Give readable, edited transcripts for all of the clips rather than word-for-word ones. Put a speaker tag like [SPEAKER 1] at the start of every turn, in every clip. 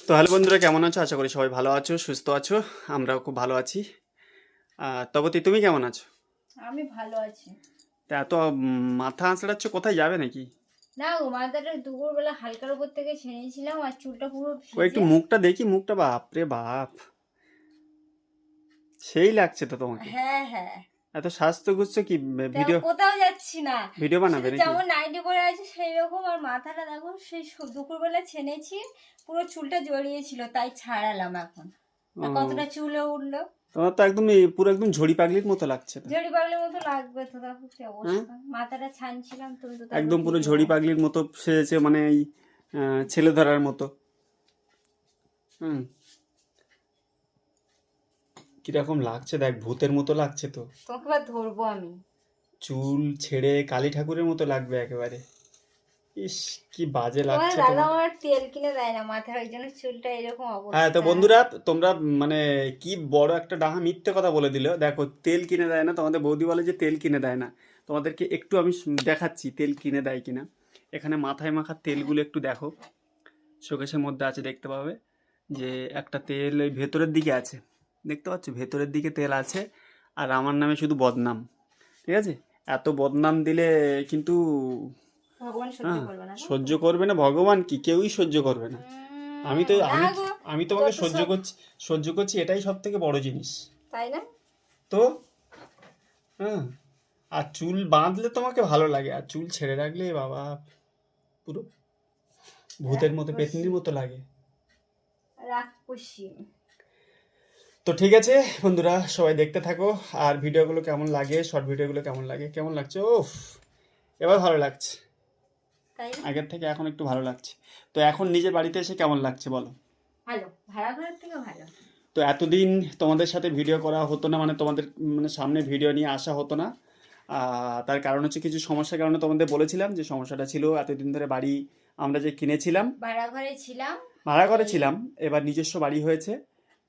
[SPEAKER 1] তো হ্যালো বন্ধুরা, কেমন আছো? আশা করি সবাই ভালো আছো, সুস্থ আছো। আমরাও খুব ভালো আছি। তবতি, তুমি কেমন আছো?
[SPEAKER 2] আমি ভালো আছি।
[SPEAKER 1] তা এত মাথা আঁচড়াচ্ছ, কোথায় যাবে নাকি?
[SPEAKER 2] না গো, মাথাটা দুপুরবেলা হালকার উপর থেকে ছেড়েছিলাম আর চুলটা পুরো
[SPEAKER 1] ও একটু
[SPEAKER 2] ভিজে।
[SPEAKER 1] মুখটা দেখি, মুখটা বাপ রে বাপ, সেই লাগছে তো তোমাকে।
[SPEAKER 2] হ্যাঁ হ্যাঁ।
[SPEAKER 1] এত স্বাস্থ্য গুচ্ছ কি?
[SPEAKER 2] তা
[SPEAKER 1] ভিডিও
[SPEAKER 2] কোথাও যাচ্ছি না,
[SPEAKER 1] ভিডিও বানাবে
[SPEAKER 2] শুধু
[SPEAKER 1] নাকি?
[SPEAKER 2] যেমন নাইটি পরে আছে সেই রকম। আর মাথাটা দেখো, সেই দুপুরবেলা ছেনেছি, পুরো চুলটা জড়িয়েছিল, তাই ছাড়ালাম এখন।
[SPEAKER 1] ও,
[SPEAKER 2] আর কতটা চুলে উঠলো।
[SPEAKER 1] তোমার তো একদম পুরো একদম ঝড়ি পাগলির মতো লাগছে তো।
[SPEAKER 2] ঝড়ি পাগলের মতো লাগবে তো, দেখো কি
[SPEAKER 1] হ্যাঁ,
[SPEAKER 2] অবস্থা। মাথাটা ছানছিলাম, তুমি তো তারপর
[SPEAKER 1] একদম পুরো
[SPEAKER 2] ভিডিও
[SPEAKER 1] ঝড়ি পাগলির মতো সেজেছে, মানে এই ছেলে ধরার মতো। হুম, কিরকম লাগছে দেখ, ভূতের মতো লাগছে তো।
[SPEAKER 2] তোমাকে এবার ধরবো আমি।
[SPEAKER 1] চুল ছেড়ে কালী ঠাকুরের মতো লাগবে একেবারে। ইস, কি বাজে
[SPEAKER 2] তোমার
[SPEAKER 1] লাগছে
[SPEAKER 2] দাদা
[SPEAKER 1] তোমার।
[SPEAKER 2] আমার তেল কিনে দেয় না মাথার, ওই জন্য চুলটা এরকম
[SPEAKER 1] হ্যাঁ, তো
[SPEAKER 2] অবস্থা।
[SPEAKER 1] বন্ধুরা, তোমরা মানে কি বড় একটা ডাহা মিথ্যে কথা বলে দিল। দেখো, তেল কিনে দেয় না, তোমাদের বৌদি বলে যে তেল কিনে দেয় না। তোমাদেরকে একটু আমি দেখাচ্ছি তেল কিনে দেয় কিনা। এখানে মাথায় মাখার তেলগুলো একটু দেখো, শোকেসের মধ্যে আছে, দেখতে পাবে যে একটা তেল ওই ভেতরের দিকে আছে। দেখতে পাচ্ছ, ভেতরের দিকে তেল আছে। আর আমার নামে শুধু বদনাম। ঠিক আছে, এত বদনাম দিলে কিন্তু
[SPEAKER 2] ভগবান সহ্য
[SPEAKER 1] হ্যাঁ,
[SPEAKER 2] করবে না, তাই তো?
[SPEAKER 1] সহ্য করবে না ভগবান কি, কেউই সহ্য করবে না। আমি তো
[SPEAKER 2] না
[SPEAKER 1] আমি
[SPEAKER 2] গো,
[SPEAKER 1] আমি তোমাকে
[SPEAKER 2] তোর তো
[SPEAKER 1] সহ্য
[SPEAKER 2] সব
[SPEAKER 1] করছি, সহ্য করছি, এটাই সব থেকে বড় জিনিস।
[SPEAKER 2] তাই না?
[SPEAKER 1] তো হ্যাঁ, আর চুল বাঁধলে তোমাকে ভালো লাগে, আর চুল ছেড়ে রাখলে বাবা পুরো ভূতের মতো,
[SPEAKER 2] রাক্ষসী,
[SPEAKER 1] পেতনির মতো লাগে।
[SPEAKER 2] রাক্ষসী।
[SPEAKER 1] তো ঠিক আছে বন্ধুরা, সবাই দেখতে থাকো। আর ভিডিওগুলো কেমন লাগে, শর্ট ভিডিওগুলো কেমন লাগে, কেমন লাগছে? ওফ, এবার ভালো লাগছে,
[SPEAKER 2] তাই না?
[SPEAKER 1] আগের থেকে এখন একটু ভালো লাগছে। তো এখন নিজের বাড়িতে এসে কেমন লাগছে বলো?
[SPEAKER 2] ভালো, ভাড়া ঘরের থেকে ভালো।
[SPEAKER 1] তো এতদিন তোমাদের সাথে ভিডিও করা হতো না, মানে তোমাদের মানে সামনে ভিডিও নিয়ে আসা হতো না। তার কারণ হচ্ছে কিছু সমস্যার কারণে তোমাদের বলেছিলাম যে সমস্যাটা ছিল এতদিন ধরে বাড়ি আমরা যে কিনেছিলাম,
[SPEAKER 2] ভাড়া ঘরে ছিলাম।
[SPEAKER 1] ভাড়া
[SPEAKER 2] এই
[SPEAKER 1] করেছিলাম, এবার নিজস্ব বাড়ি হয়েছে।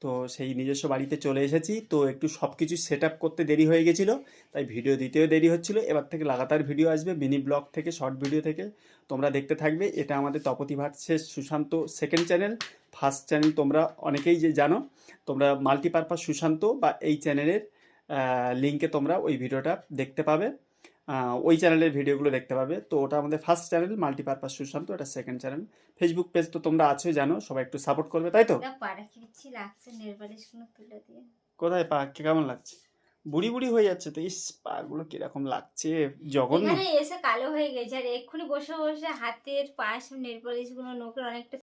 [SPEAKER 1] তো সেই নিজস্ব বাড়িতে চলে এসেছি, তো একটু সব কিছু সেট আপ করতে দেরি হয়ে গেছিলো, তাই ভিডিও দিতেও দেরি হচ্ছিলো। এবার থেকে লাগাতার ভিডিও আসবে, মিনি ব্লগ থেকে, শর্ট ভিডিও থেকে, তোমরা দেখতে থাকবে। এটা আমাদের Tapati versus Sushant second channel. First channel তোমরা অনেকেই যে জানো, তোমরা মাল্টিপারপাস সুশান্ত বা এই চ্যানেলের লিঙ্কে তোমরা ওই ভিডিওটা দেখতে পাবে। ওই চ্যানেলের ভিডিওগুলো দেখতে পাবে। তো ওটা আমাদের ফার্স্ট চ্যানেল মাল্টিপারপাস সুশান্ত, এটা সেকেন্ড চ্যানেল। ফেসবুক পেজ তো তোমরা আছোই, জানো, সবাই একটু সাপোর্ট করবে, তাই তো?
[SPEAKER 2] না, পাড়া খিরছি লাগছে নেল পালিশ গুলো তুলে দিয়ে।
[SPEAKER 1] কোথায় পা কেমন লাগছে? বুড়ি বুড়ি হয়ে যাচ্ছে তো, ইস পাগুলো কিরকম লাগছে, জঘন্য।
[SPEAKER 2] এখানে এসে কালো হয়ে গেছে, আর এক্ষুনি বসে বসে হাতের পায়ে সব নেল পালিশ গুলো নখের অনেকটা